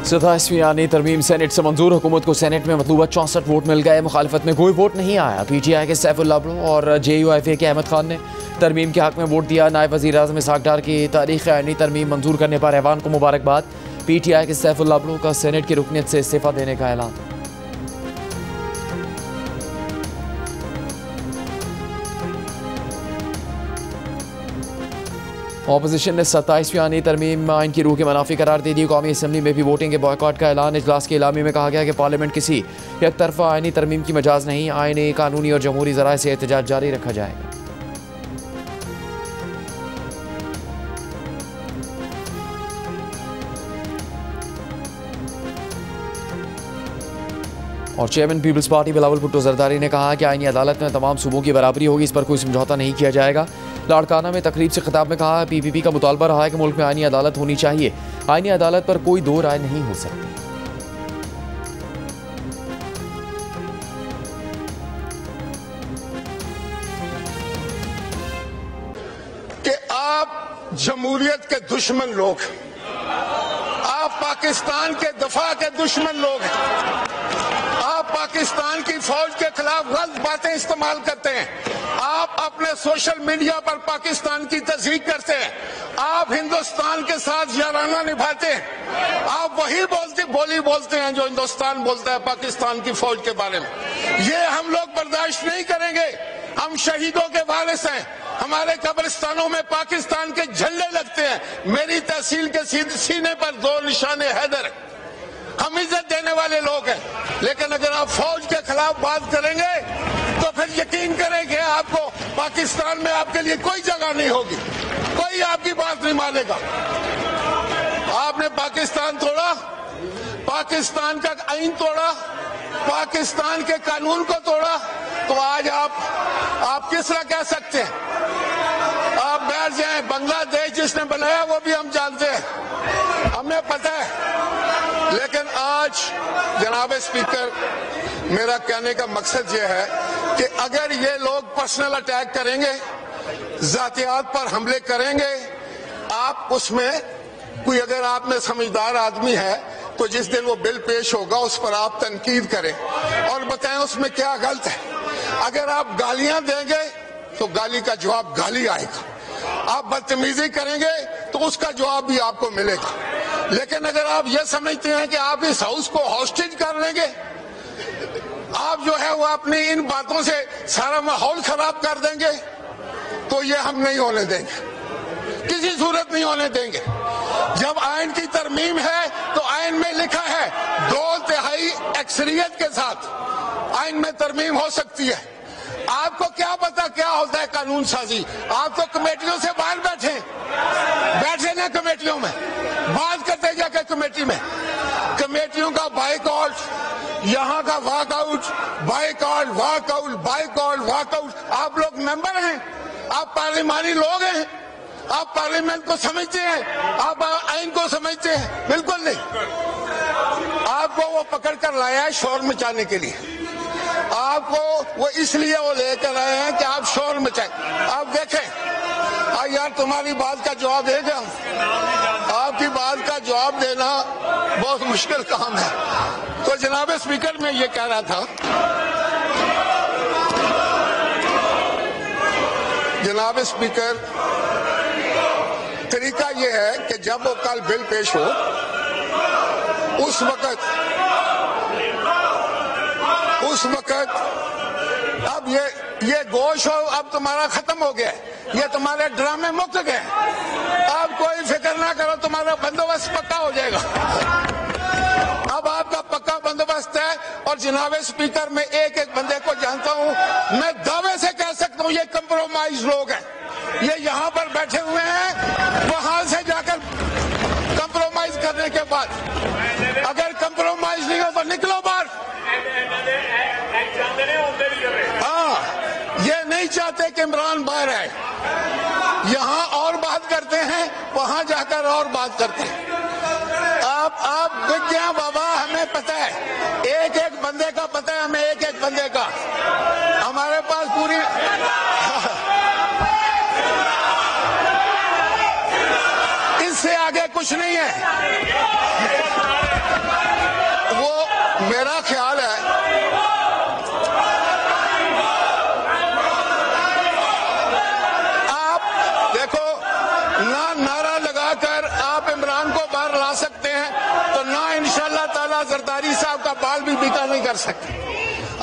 27वीं आनी तरमीम सेनेट से मंजूर। हुकूमत को सेनेट में मतलूबा 64 वोट मिल गए। मुखालफत में कोई वोट नहीं आया। PTI के सैफुल्लाह बड़ो और JUIFA के अहमद खान ने तरमीम के हक में वोट दिया। नायब वज़ीर आज़म इसहाक डार की तारीख़ आइनी तरमीम मंजूर करने पर ऐवान को मुबारकबाद। PTI के सैफुल्लाह बड़ो का सेनेट की रुकनीत से इस्तीफ़ा देने का ऐलान। अपोजिशन ने 27वीं आनी तरमीम आइन की रूह के मुनाफी करार दे दी। कौमी असम्बली में भी वोटिंग के बॉयकॉट का ऐलान। इजलास के इलामी में कहा गया कि पार्लियामेंट किसी एक तरफा आइनी तरमीम की मजाज नहीं। आइनी, कानूनी और जमहूरी ज़राए से एहतजाज जारी रखा जाएगा। और chairman Peoples Party Bilawal Bhutto Zardari ने कहा कि आइनी अदालत में तमाम सूबों की बराबरी होगी। इस पर कोई समझौता नहीं किया जाएगा। लाड़काना में तकरीब से खिताब में कहा PPP का मुतालबा रहा है कि मुल्क में आइनी अदालत होनी चाहिए। आइनी अदालत पर कोई दो राय नहीं हो सकती। कि आप जमहूरियत के दुश्मन लोग, आप पाकिस्तान के दफा के दुश्मन लोग हैं। आप पाकिस्तान की फौज के खिलाफ गलत बातें इस्तेमाल करते हैं। आप अपने सोशल मीडिया पर पाकिस्तान की तस्दीक करते हैं। आप हिंदुस्तान के साथ याराना निभाते हैं। आप वही बोली बोलते हैं जो हिंदुस्तान बोलता है पाकिस्तान की फौज के बारे में। ये हम लोग बर्दाश्त नहीं करेंगे। हम शहीदों के वारिस हैं। हमारे कब्रिस्तानों में पाकिस्तान के झंडे लगते हैं। मेरी तहसील के सीने पर 2 निशाने हैदर। हम इज्जत देने वाले लोग हैं। लेकिन अगर आप फौज के खिलाफ बात करेंगे तो फिर यकीन करें कि आपको पाकिस्तान में आपके लिए कोई जगह नहीं होगी। कोई आपकी बात नहीं मानेगा। आपने पाकिस्तान तोड़ा, पाकिस्तान का आइन तोड़ा, पाकिस्तान के कानून को तोड़ा, तो आज आप किस तरह कह सकते हैं? आप बैठ जाएं। बांग्लादेश जिसने बनाया वो भी हम जानते हैं, हमें पता है। लेकिन आज जनाब स्पीकर, मेरा कहने का मकसद ये है कि अगर ये लोग पर्सनल अटैक करेंगे, जातियात पर हमले करेंगे, आप उसमें कोई, अगर आप में समझदार आदमी है तो जिस दिन वो बिल पेश होगा उस पर आप तनकीद करें और बताएं उसमें क्या गलत है। अगर आप गालियां देंगे तो गाली का जवाब गाली आएगा। आप बदतमीजी करेंगे तो उसका जवाब भी आपको मिलेगा। लेकिन अगर आप ये समझते हैं कि आप इस हाउस को हॉस्टेज कर लेंगे, आप जो है वो अपनी इन बातों से सारा माहौल खराब कर देंगे, तो ये हम नहीं होने देंगे, किसी सूरत नहीं होने देंगे। जब आइन की तरमीम है तो आइन में लिखा है 2/3 अक्सरियत के साथ आइन में तरमीम हो सकती है। आपको क्या पता क्या होता है कानून साजी? आप तो कमेटियों से बाहर बैठे ना, कमेटियों में बात करते जाकर कमेटी में। कमेटियों का बाइकआउट, यहाँ का walkout, boycott, walkout, boycott, walkout. आप लोग मेंबर हैं, आप पार्लिमानी लोग हैं, आप पार्लियामेंट को समझते हैं, आप आइन को समझते हैं? बिल्कुल नहीं। आपको वो पकड़ कर लाया है शोर मचाने के लिए। आपको वो इसलिए वो लेकर आए हैं कि आप शोर मचाएं। आप देखें, यार तुम्हारी बात का जवाब देगा, आपकी बात का जवाब देना बहुत मुश्किल काम है। तो जनाब स्पीकर, मैं ये कह रहा था, जनाब स्पीकर, तरीका ये है कि जब वो कल बिल पेश हो उस वक्त अब ये गोश हो, अब तुम्हारा खत्म हो गया, ये तुम्हारे ड्रामे मुक गए। अब कोई फिक्र ना करो, तुम्हारा बंदोबस्त पक्का हो जाएगा। अब आपका पक्का बंदोबस्त है। और जनाब स्पीकर, मैं एक एक बंदे को जानता हूँ, मैं दावे से कह सकता हूँ ये कंप्रोमाइज लोग हैं। ये यहाँ पर बैठे हुए हैं, वहां से जाकर कंप्रोमाइज करने के बाद अगर कंप्रोमाइज नहीं हो तो निकलो बाहर। हाँ, ये नहीं चाहते कि इमरान बाहर आए। यहाँ और बात करते हैं, वहां जाकर और बात करते हैं। आप बिक गया बाबा, हमें पता है, एक एक बंदे का पता है हमें, एक एक बंदे का। हमारे पास पूरी इससे آگے کچھ نہیں ہے. وہ میرا خیال ہے آپ دیکھو نہ نعرہ لگا کر آپ عمران کو باہر لا سکتے ہیں تو نہ انشاءاللہ تعالی زرداری صاحب کا بال بھی بیکا نہیں کر سکتے.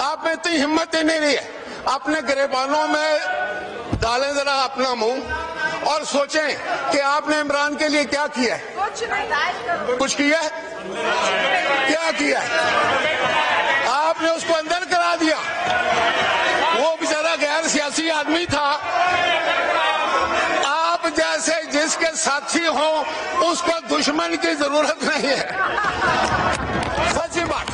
آپ میں اتنی ہمت ہی نہیں رہی ہے. اپنے گریبانوں میں ڈالیں ذرا اپنا منہ اور سوچیں کہ آپ نے عمران کے لیے کیا کیا ہے. کچھ کیا ہے؟ کیا کیا ہے؟ آپ نے اس کو اندر کرا دیا. وہ بیچارہ غیر سیاسی آدمی تھا. آپ جیسے جس کے ساتھی ہوں اس کو دشمن کی ضرورت نہیں ہے. سچی بات.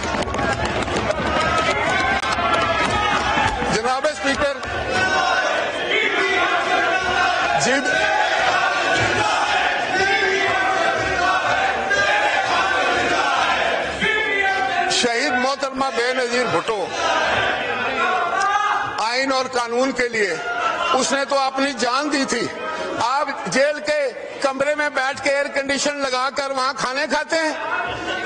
جناب اسپیکر جی شہید محترمہ بے نظیر بھٹو آئین اور قانون کے لیے اس نے تو اپنی جان دی تھی. آپ جیل کے کمرے میں بیٹھ کے ایئر کنڈیشن لگا کر وہاں کھانے کھاتے ہیں.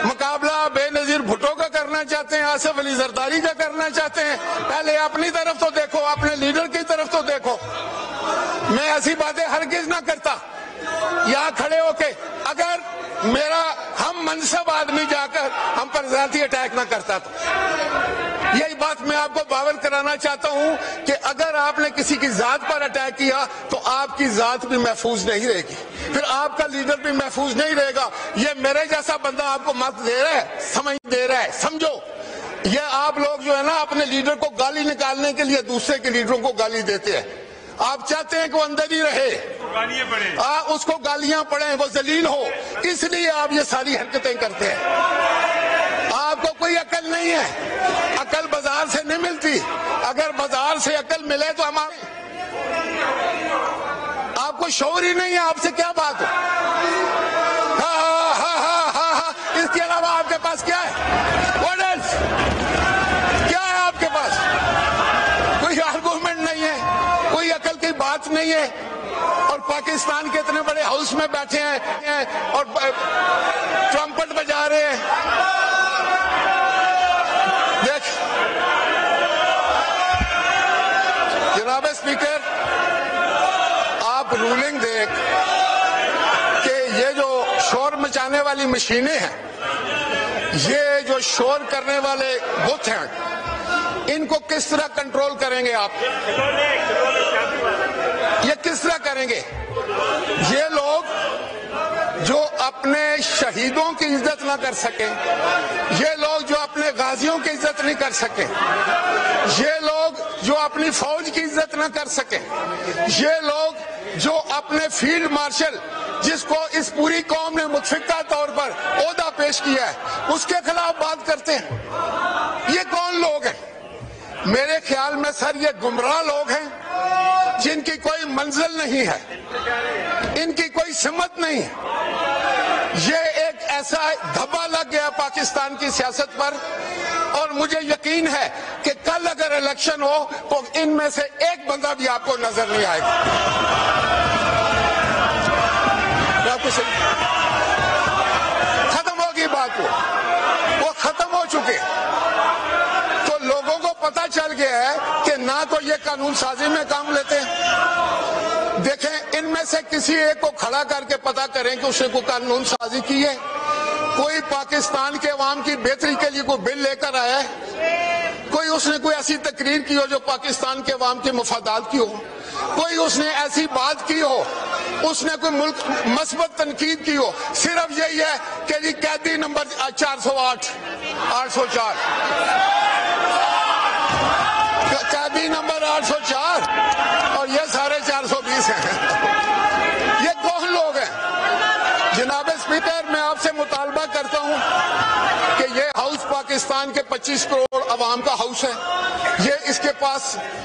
مقابلہ بے نظیر بھٹو کا کرنا چاہتے ہیں, آصف علی زرداری کا کرنا چاہتے ہیں. پہلے اپنی طرف تو دیکھو, اپنے لیڈر کی طرف تو دیکھو. میں ایسی باتیں ہرگز نہ کرتا یہاں کھڑے ہو کے اگر میرا ہم منصب آدمی جا کر ہم پر ذاتی اٹیک نہ کرتا. تو یہی بات میں آپ کو باور کرانا چاہتا ہوں کہ اگر آپ نے کسی کی ذات پر اٹیک کیا تو آپ کی ذات بھی محفوظ نہیں رہے گی, پھر آپ کا لیڈر بھی محفوظ نہیں رہے گا. یہ میرے جیسا بندہ آپ کو مت دے رہا ہے, سمجھ دے رہا ہے. سمجھو یہ آپ لوگ جو ہے نا اپنے لیڈر کو گالی نکالنے کے لیے دوسرے کے لیڈروں کو گالی دیتے ہیں. آپ چاہتے ہیں کہ وہ اندر ہی رہے, اس کو گالیاں پڑیں, وہ ذلیل ہو, اس لیے آپ یہ ساری حرکتیں کرتے ہیں. آپ کو کوئی عقل نہیں ہے. عقل بازار سے نہیں ملتی. اگر بازار سے عقل ملے تو ہمارے آپ کو شعور ہی نہیں ہے. آپ سے کیا بات ہو؟ اس کے علاوہ آپ کے پاس کیا ہے؟ What else؟ کیا ہے آپ کے پاس؟ کوئی آرگومنٹ نہیں ہے, کوئی عقل کی بات نہیں ہے. اور پاکستان کے اتنے بڑے ہاؤس میں بیٹھے ہیں اور ٹرمپٹ بجا رہے ہیں. دیکھ جناب اسپیکر, آپ رولنگ دیکھ کہ یہ جو شور مچانے والی مشینیں ہیں, یہ جو شور کرنے والے بت ہیں, ان کو کس طرح کنٹرول کریں گے آپ؟ یہ کس طرح کریں گے؟ یہ لوگ جو اپنے شہیدوں کی عزت نہ کر سکیں, یہ لوگ جو اپنے غازیوں کی عزت نہیں کر سکیں, یہ لوگ جو اپنی فوج کی عزت نہ کر سکیں, یہ لوگ جو اپنے فیلڈ مارشل جس کو اس پوری قوم نے متفقہ طور پر عہدہ پیش کیا ہے اس کے خلاف بات کرتے ہیں. یہ کون لوگ ہیں؟ میرے خیال میں سر یہ گمراہ لوگ ہیں جن کی کوئی منزل نہیں ہے, ان کی کوئی سمت نہیں ہے. یہ ایک ایسا دھبا لگ گیا پاکستان کی سیاست پر, اور مجھے یقین ہے کہ کل اگر الیکشن ہو تو ان میں سے ایک بندہ بھی آپ کو نظر نہیں آئے گا. ختم ہوگی بات, وہ ختم ہو چکے. تو لوگوں کو پتا چل گیا ہے کہ نہ تو یہ قانون سازی میں کام لیتے ہیں. دیکھیں ان میں سے کسی ایک کو کھڑا کر کے پتا کریں کہ اس نے کوئی قانون سازی کی ہے, کوئی پاکستان کے عوام کی بہتری کے لیے کوئی بل لے کر آیا ہے, کوئی اس نے کوئی ایسی تقریر کی ہو جو پاکستان کے عوام کے مفادات کی ہو, کوئی اس نے ایسی بات کی ہو, اس نے کوئی ملک مثبت تنقید کی ہو. صرف یہی ہے کہ جی قیدی نمبر 408 804 قیدی نمبر 804 اور یہ سارے 420 ہیں. یہ کون لوگ ہیں؟ جناب اسپیکر میں آپ سے مطالبہ کرتا ہوں کہ یہ ہاؤس پاکستان کے 25 کروڑ عوام کا ہاؤس ہے. یہ اس کے پاس